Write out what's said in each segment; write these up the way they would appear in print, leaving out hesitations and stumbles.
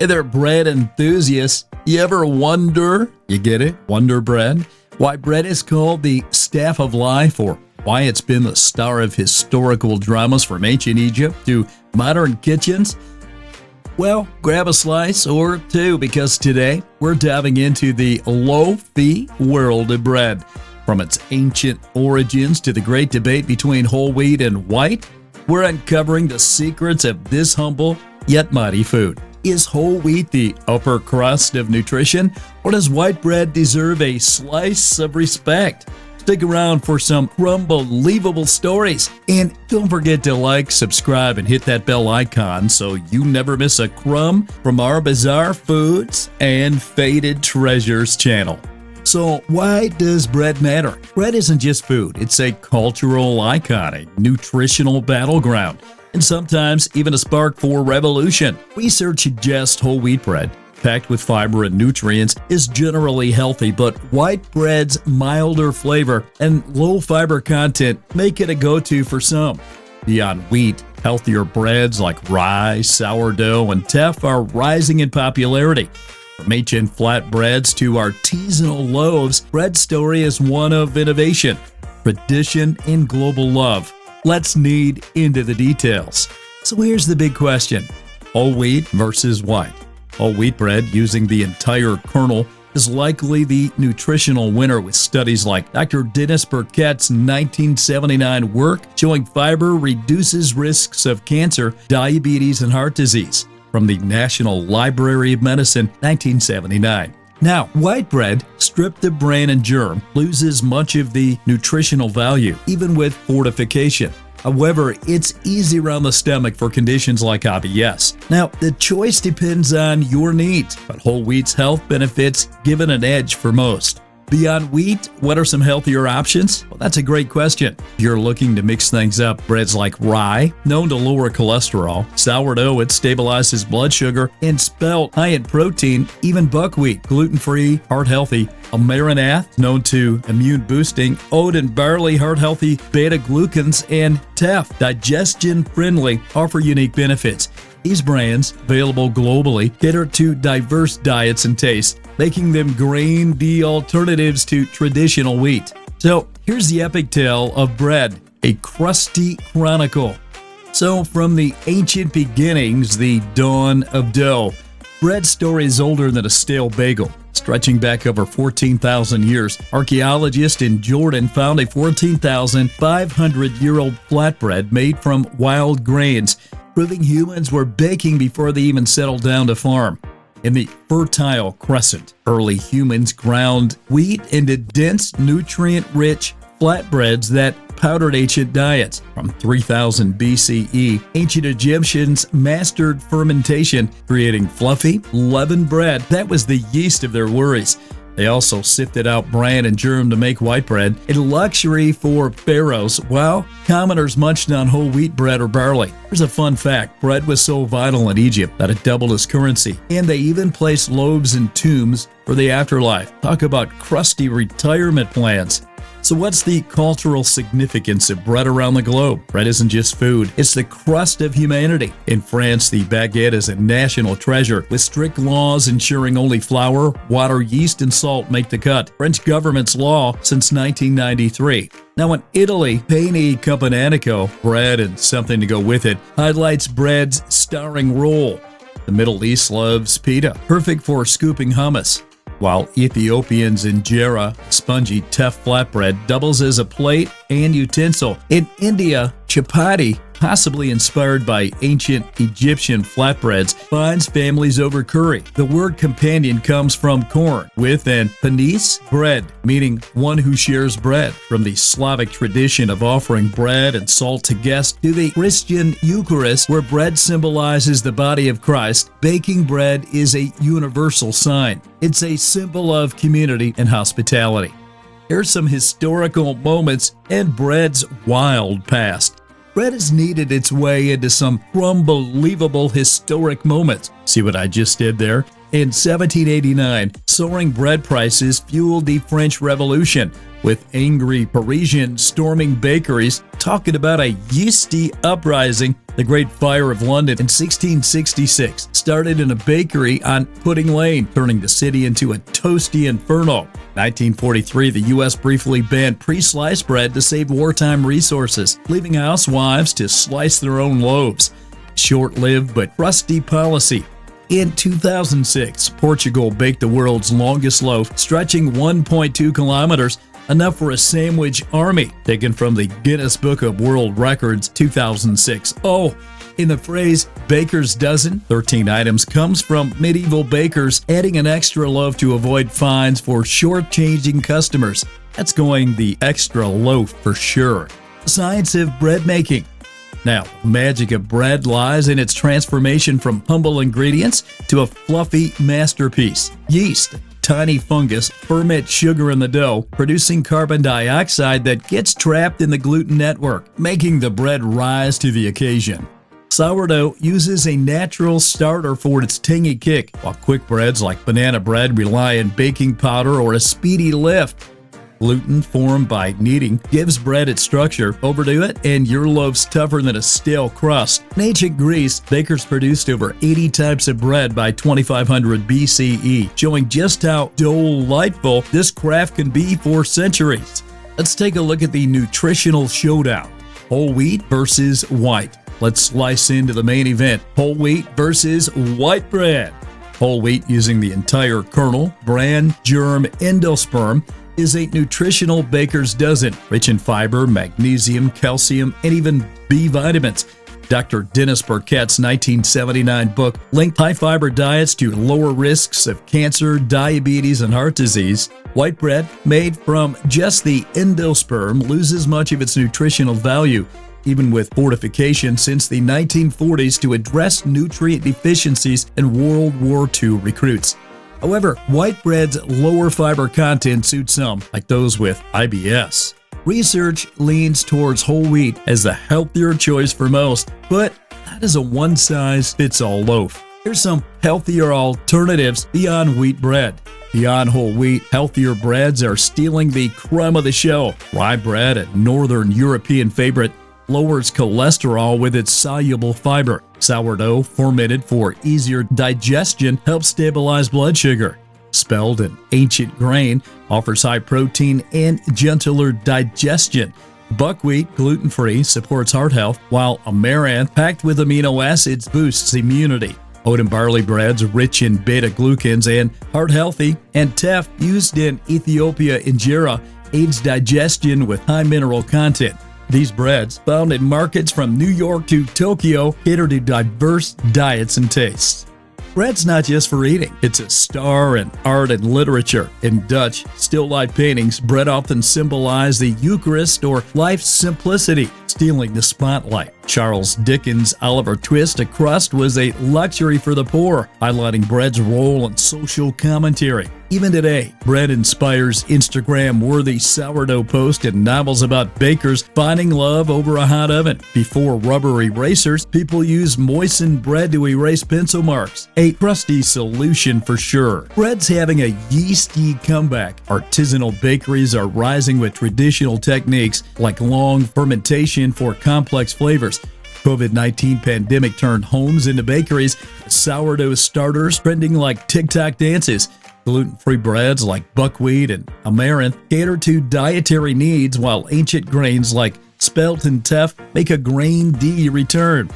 Hey there, bread enthusiasts. You ever wonder, you get it, Wonder Bread, why bread is called the staff of life, or why it's been the star of historical dramas from ancient Egypt to modern kitchens? Well, grab a slice or two, because today we're diving into the low-fee world of bread. From its ancient origins to the great debate between whole wheat and white, we're uncovering the secrets of this humble yet mighty food. Is whole wheat the upper crust of nutrition, or does white bread deserve a slice of respect? Stick around for some unbelievable stories. And don't forget to like, subscribe, and hit that bell icon so you never miss a crumb from our Bizarre Foods and Faded Treasures channel. So why does bread matter? Bread isn't just food. It's a cultural icon, a nutritional battleground, and sometimes even a spark for revolution. Research suggests whole wheat bread, packed with fiber and nutrients, is generally healthy, but white bread's milder flavor and low fiber content make it a go-to for some. Beyond wheat, healthier breads like rye, sourdough, and teff are rising in popularity. From ancient flatbreads to artisanal loaves, bread's story is one of innovation, tradition, and global love. Let's knead into the details. So here's the big question: whole wheat versus white. Whole wheat bread, using the entire kernel, is likely the nutritional winner, with studies like Dr. Dennis Burkett's 1979 work showing fiber reduces risks of cancer, diabetes, and heart disease, from the National Library of Medicine, 1979. Now, white bread, stripped of bran and germ, loses much of the nutritional value, even with fortification. However, it's easy around the stomach for conditions like IBS. Now, the choice depends on your needs, but whole wheat's health benefits give it an edge for most. Beyond wheat, what are some healthier options? Well, that's a great question. If you're looking to mix things up, breads like rye, known to lower cholesterol, sourdough, it stabilizes blood sugar, and spelt, high in protein, even buckwheat, gluten-free, heart-healthy, amaranath, known to immune boosting, oat and barley, heart-healthy, beta-glucans, and teff, digestion-friendly, offer unique benefits. These brands, available globally, cater to diverse diets and tastes, making them grain-D alternatives to traditional wheat. So here's the epic tale of bread, a crusty chronicle. So from the ancient beginnings, the dawn of dough, bread's story is older than a stale bagel. Stretching back over 14,000 years, archaeologists in Jordan found a 14,500-year-old flatbread made from wild grains, proving humans were baking before they even settled down to farm. In the Fertile Crescent, early humans ground wheat into dense, nutrient-rich flatbreads that powdered ancient diets. From 3000 BCE, ancient Egyptians mastered fermentation, creating fluffy, leavened bread that was the yeast of their worries. They also sifted out bran and germ to make white bread, a luxury for pharaohs, while commoners munched on whole wheat bread or barley. Here's a fun fact: bread was so vital in Egypt that it doubled as currency, and they even placed loaves in tombs for the afterlife. Talk about crusty retirement plans. So what's the cultural significance of bread around the globe? Bread isn't just food, it's the crust of humanity. In France, the baguette is a national treasure, with strict laws ensuring only flour, water, yeast, and salt make the cut. French government's law since 1993. Now in Italy, pane campanico, bread and something to go with it, highlights bread's starring role. The Middle East loves pita, perfect for scooping hummus, while Ethiopians' injera, spongy teff flatbread, doubles as a plate and utensil. In India, chapati, possibly inspired by ancient Egyptian flatbreads, finds families over curry. The word companion comes from corn, with an panis, bread, meaning one who shares bread. From the Slavic tradition of offering bread and salt to guests to the Christian Eucharist, where bread symbolizes the body of Christ, baking bread is a universal sign. It's a symbol of community and hospitality. Here's some historical moments in bread's wild past. Bread has kneaded its way into some unbelievable historic moments. See what I just did there? In 1789, soaring bread prices fueled the French Revolution, with angry Parisians storming bakeries, talking about a yeasty uprising The Great Fire of London in 1666 started in a bakery on Pudding Lane, turning the city into a toasty inferno. 1943, the U.S. briefly banned pre-sliced bread to save wartime resources, leaving housewives to slice their own loaves. Short-lived but crusty policy. In 2006, Portugal baked the world's longest loaf, stretching 1.2 kilometers, enough for a sandwich army, taken from the Guinness Book of World Records 2006. Oh, in the phrase baker's dozen, 13 items comes from medieval bakers adding an extra loaf to avoid fines for shortchanging customers. That's going the extra loaf for sure. Science of bread making. Now, the magic of bread lies in its transformation from humble ingredients to a fluffy masterpiece. Yeast, tiny fungus, ferment sugar in the dough, producing carbon dioxide that gets trapped in the gluten network, making the bread rise to the occasion. Sourdough uses a natural starter for its tangy kick, while quick breads like banana bread rely on baking powder or a speedy lift. Gluten, formed by kneading, gives bread its structure. Overdo it, and your loaf's tougher than a stale crust. In ancient Greece, bakers produced over 80 types of bread by 2500 BCE, showing just how delightful this craft can be for centuries. Let's take a look at the nutritional showdown. Whole wheat versus white. Let's slice into the main event. Whole wheat versus white bread. Whole wheat, using the entire kernel, bran, germ, endosperm, is a nutritional baker's dozen, rich in fiber, magnesium, calcium, and even B vitamins. Dr. Dennis Burkett's 1979 book linked high-fiber diets to lower risks of cancer, diabetes, and heart disease. White bread, made from just the endosperm, loses much of its nutritional value, even with fortification since the 1940s to address nutrient deficiencies in World War II recruits. However, white bread's lower fiber content suits some, like those with IBS. Research leans towards whole wheat as the healthier choice for most, but that is a one-size-fits-all loaf. Here's some healthier alternatives beyond wheat bread. Beyond whole wheat, healthier breads are stealing the crumb of the show. Rye bread, a northern European favorite, lowers cholesterol with its soluble fiber. Sourdough, fermented for easier digestion, helps stabilize blood sugar. Spelled an ancient grain, offers high protein and gentler digestion. Buckwheat, gluten-free, supports heart health, while amaranth, packed with amino acids, boosts immunity. Oat and barley breads, rich in beta-glucans and heart-healthy, and teff, used in Ethiopia injera, aids digestion with high mineral content. These breads, found in markets from New York to Tokyo, cater to diverse diets and tastes. Bread's not just for eating. It's a star in art and literature. In Dutch still life paintings, bread often symbolize the Eucharist or life's simplicity, stealing the spotlight. Charles Dickens' Oliver Twist, a crust, was a luxury for the poor, highlighting bread's role in social commentary. Even today, bread inspires Instagram-worthy sourdough posts and novels about bakers finding love over a hot oven. Before rubber erasers, people used moistened bread to erase pencil marks. A crusty solution for sure. Bread's having a yeasty comeback. Artisanal bakeries are rising with traditional techniques like long fermentation for complex flavors. COVID-19 pandemic turned homes into bakeries, sourdough starters trending like TikTok dances. Gluten-free breads like buckwheat and amaranth cater to dietary needs, while ancient grains like spelt and teff make a grain D return.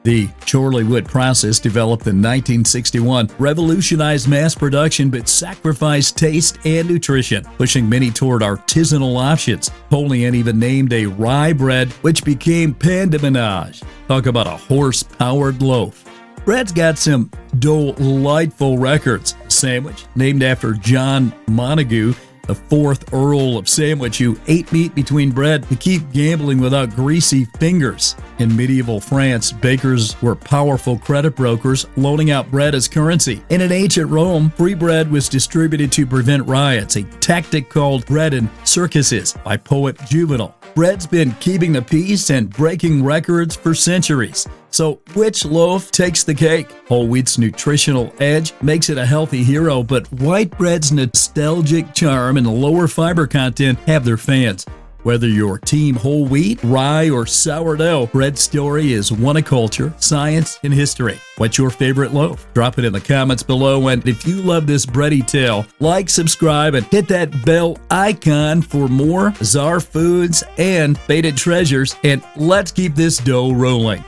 The Chorleywood process, developed in 1961, revolutionized mass production but sacrificed taste and nutrition, pushing many toward artisanal options. Napoleon even named a rye bread, which became pain de ménage. Talk about a horse-powered loaf. Bread's got some delightful records. Sandwich, named after John Montagu, the 4th Earl of Sandwich, who ate meat between bread to keep gambling without greasy fingers. In medieval France, bakers were powerful credit brokers, loaning out bread as currency. And in ancient Rome, free bread was distributed to prevent riots, a tactic called bread in circuses by poet Juvenal. Bread's been keeping the peace and breaking records for centuries. So which loaf takes the cake? Whole wheat's nutritional edge makes it a healthy hero, but white bread's nostalgic charm and lower fiber content have their fans. Whether you're team whole wheat, rye, or sourdough, Brett's story is one of culture, science, and history. What's your favorite loaf? Drop it in the comments below, and if you love this bready tale, like, subscribe, and hit that bell icon for more bizarre foods and faded treasures, and let's keep this dough rolling.